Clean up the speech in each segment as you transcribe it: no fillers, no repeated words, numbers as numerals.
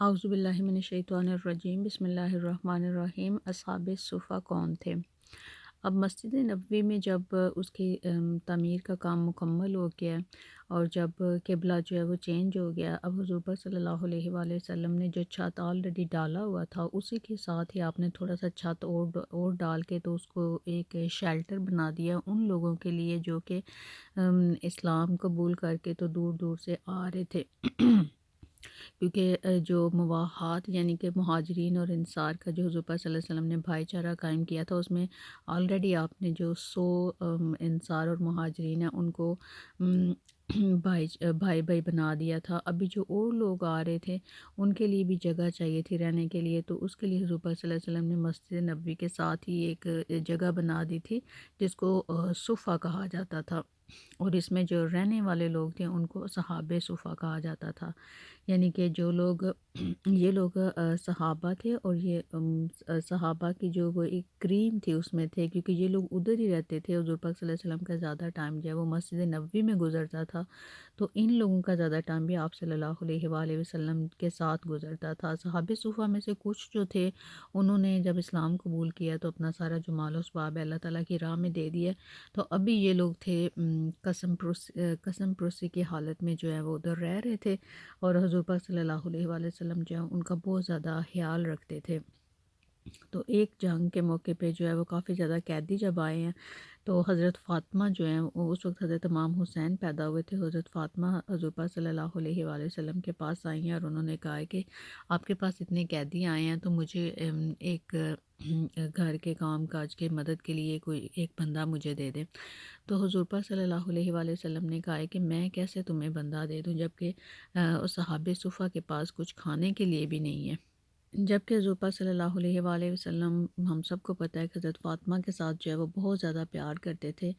اعوذ باللہ من الشیطان الرجیم بسم اللہ الرحمن الرحیم۔ اصحاب صفہ کون تھے؟ اب مسجد نبوی میں جب اس کی تعمیر کا کام مکمل ہو گیا اور جب قبلہ جو ہے وہ چینج ہو گیا، اب حضور پاک صلی اللہ علیہ وآلہ وسلم نے جو چھت آلریڈی ڈالا ہوا تھا اسی کے ساتھ ہی آپ نے تھوڑا سا چھت اور ڈال کے تو اس کو ایک شیلٹر بنا دیا ان لوگوں کے لیے جو کہ اسلام قبول کر کے تو دور دور سے آ رہے تھے کیونکہ جو مواحات یعنی کہ مہاجرین اور انصار کا جو حضور پاک صلی اللہ علیہ وسلم نے بھائی چارہ قائم کیا تھا، اس میں آلریڈی آپ نے جو 100 انصار اور مہاجرین ہیں ان کو ام، بھائی بھائی بنا دیا تھا۔ ابھی جو اور لوگ آ رہے تھے ان کے لیے بھی جگہ چاہیے تھی رہنے کے لیے، تو اس کے لیے حضور پاک صلی اللہ علیہ وسلم نے مسجد نبوی کے ساتھ ہی ایک جگہ بنا دی تھی جس کو صفہ کہا جاتا تھا، اور اس میں جو رہنے والے لوگ تھے ان کو صحابہ صفہ کہا جاتا تھا۔ یعنی کہ جو لوگ یہ لوگ صحابہ تھے، اور یہ صحابہ کی جو وہ ایک کریم تھی اس میں تھے، کیونکہ یہ لوگ ادھر ہی رہتے تھے۔ حضور پاک صلی اللہ علیہ وسلم کا زیادہ ٹائم جو ہے وہ مسجد نبوی میں گزرتا تھا، تو ان لوگوں کا زیادہ ٹائم بھی آپ صلی اللہ علیہ وآلہ وسلم کے ساتھ گزرتا تھا۔ صحابہ صفہ میں سے کچھ جو تھے انہوں نے جب اسلام قبول کیا تو اپنا سارا جو مال و اسباب ہے اللہ تعالیٰ کی راہ میں دے دیا، تو ابھی یہ لوگ تھے قسم پرسی کی حالت میں جو ہے وہ ادھر رہ رہے تھے، اور حضور پاک صلی اللہ علیہ وآلہ وسلم جو ہے ان کا بہت زیادہ خیال رکھتے تھے۔ تو ایک جنگ کے موقع پہ جو ہے وہ کافی زیادہ قیدی جب آئے ہیں تو حضرت فاطمہ جو ہیں وہ اس وقت حضرت امام حسین پیدا ہوئے تھے، حضرت فاطمہ حضور پاک صلی اللہ علیہ وآلہ وسلم کے پاس آئی ہیں اور انہوں نے کہا ہے کہ آپ کے پاس اتنے قیدی آئے ہیں تو مجھے ایک گھر کے کام کاج کے مدد کے لیے کوئی ایک بندہ مجھے دے دے۔ تو حضور پاک صلی اللہ علیہ وآلہ وسلم نے کہا ہے کہ میں کیسے تمہیں بندہ دے دوں جبکہ صحابہ صفہ کے پاس کچھ کھانے کے لیے بھی نہیں ہے۔ جبکہ حضور پاک صلی اللہ علیہ وآلہ وسلم ہم سب کو پتہ ہے کہ حضرت فاطمہ کے ساتھ جو ہے وہ بہت زیادہ پیار کرتے تھے،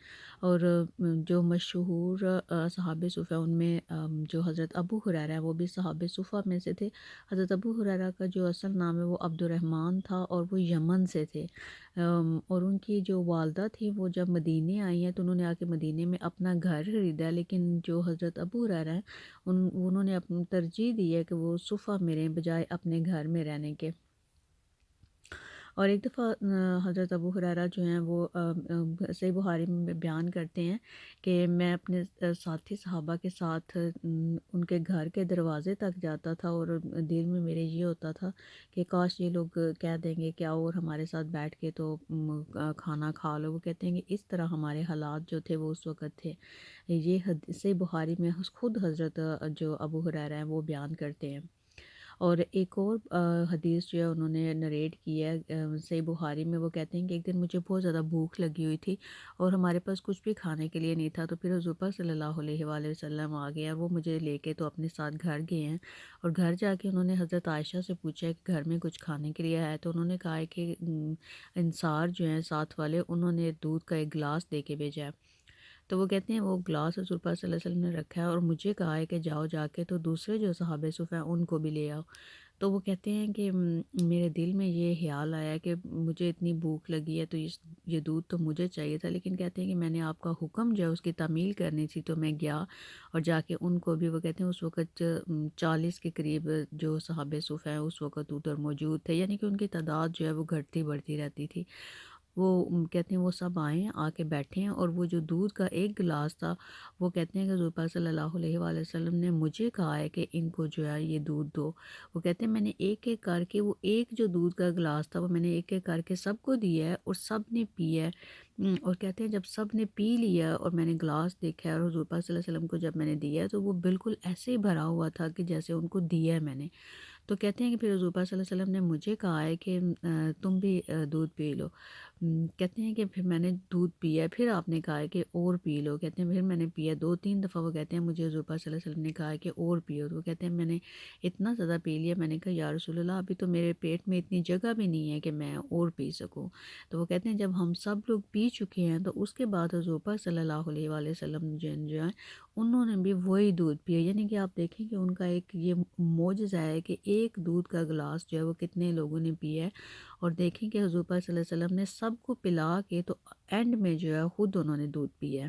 اور جو مشہور صحابہ صفہ ان میں جو حضرت ابو ہریرہ ہے وہ بھی صحابہ صفہ میں سے تھے۔ حضرت ابو ہریرہ کا جو اصل نام ہے وہ عبد الرحمن تھا اور وہ یمن سے تھے، اور ان کی جو والدہ تھی وہ جب مدینے آئی ہیں تو انہوں نے آ کے مدینے میں اپنا گھر خریدا، لیکن جو حضرت ابو ہریرہ ہیں انہوں نے اپنی ترجیح دی ہے کہ وہ صفہ میں رہیں بجائے اپنے گھر میں رہنے کے۔ اور ایک دفعہ حضرت ابو ہریرہ جو ہیں وہ صحیح بخاری میں بیان کرتے ہیں کہ میں اپنے ساتھی صحابہ کے ساتھ ان کے گھر کے دروازے تک جاتا تھا، اور دل میں میرے یہ ہوتا تھا کہ کاش یہ لوگ کہہ دیں گے کہ آؤ اور ہمارے ساتھ بیٹھ کے تو کھانا کھا لو۔ وہ کہتے ہیں کہ اس طرح ہمارے حالات جو تھے وہ اس وقت تھے۔ یہ صحیح بخاری میں خود حضرت جو ابو ہریرہ ہیں وہ بیان کرتے ہیں۔ اور ایک اور حدیث جو ہے انہوں نے نریٹ کی ہے صحیح بخاری میں، وہ کہتے ہیں کہ ایک دن مجھے بہت زیادہ بھوک لگی ہوئی تھی اور ہمارے پاس کچھ بھی کھانے کے لیے نہیں تھا، تو پھر حضور پاک صلی اللہ علیہ وآلہ وسلم آ گیا، وہ مجھے لے کے تو اپنے ساتھ گھر گئے ہیں، اور گھر جا کے انہوں نے حضرت عائشہ سے پوچھا کہ گھر میں کچھ کھانے کے لیے آیا، تو انہوں نے کہا ہے کہ انصار جو ہیں ساتھ والے انہوں نے دودھ کا ایک گلاس دے کے بھیجا ہے۔ تو وہ کہتے ہیں وہ گلاس حضور پاک صلی اللہ علیہ وسلم نے رکھا ہے اور مجھے کہا ہے کہ جاؤ جا کے تو دوسرے جو صحابہ صفہ ہیں ان کو بھی لے آؤ۔ تو وہ کہتے ہیں کہ میرے دل میں یہ خیال آیا کہ مجھے اتنی بھوک لگی ہے تو یہ دودھ تو مجھے چاہیے تھا، لیکن کہتے ہیں کہ میں نے آپ کا حکم جو ہے اس کی تعمیل کرنی تھی تو میں گیا اور جا کے ان کو بھی، وہ کہتے ہیں اس وقت 40 کے قریب جو صحابہ صفہ ہیں اس وقت ادھر موجود تھے، یعنی کہ ان کی تعداد جو ہے وہ گھٹتی بڑھتی رہتی تھی۔ وہ کہتے ہیں وہ سب آئے ہیں، آ کے بیٹھے ہیں، اور وہ جو دودھ کا ایک گلاس تھا وہ کہتے ہیں کہ حضور پاک صلی اللہ علیہ وآلہ وسلم نے مجھے کہا ہے کہ ان کو جو ہے یہ دودھ دو۔ وہ کہتے ہیں میں نے ایک ایک کر کے وہ ایک جو دودھ کا گلاس تھا وہ میں نے ایک ایک کر کے سب کو دیا ہے اور سب نے پیا ہے۔ اور کہتے ہیں جب سب نے پی لیا اور میں نے گلاس دیکھا ہے اور حضور پاک صلی اللہ علیہ وسلم کو جب میں نے دیا ہے تو وہ بالکل ایسے ہی بھرا ہوا تھا کہ جیسے ان کو دیا ہے میں نے۔ تو کہتے ہیں کہ پھر حضور پاک صلی اللہ علیہ وسلم نے مجھے کہا ہے کہ تم بھی دودھ پی لو۔ کہتے ہیں کہ پھر میں نے دودھ پیا، پھر آپ نے کہا ہے کہ اور پی لو۔ کہتے ہیں پھر میں نے پیا 2-3 دفعہ، وہ کہتے ہیں مجھے حضور پاک صلی اللہ علیہ وسلم نے کہا ہے کہ اور پیو، تو وہ کہتے ہیں میں نے اتنا زیادہ پی لیا، میں نے کہا یا رسول اللہ ابھی تو میرے پیٹ میں اتنی جگہ بھی نہیں ہے کہ میں اور پی سکوں۔ تو وہ کہتے ہیں جب ہم سب لوگ پی چکے ہیں تو اس کے بعد حضور پاک صلی اللہ علیہ وآلہ وسلم جو ہیں انہوں نے بھی وہی دودھ پیا، یعنی کہ آپ دیکھیں کہ ان کا ایک یہ معجزہ ہے کہ ایک دودھ کا گلاس جو ہے وہ کتنے لوگوں نے پیا ہے، اور دیکھیں کہ حضور پاک صلی اللہ علیہ وسلم نے سب کو پلا کے تو اینڈ میں جو ہے خود انہوں نے دودھ پیا ہے۔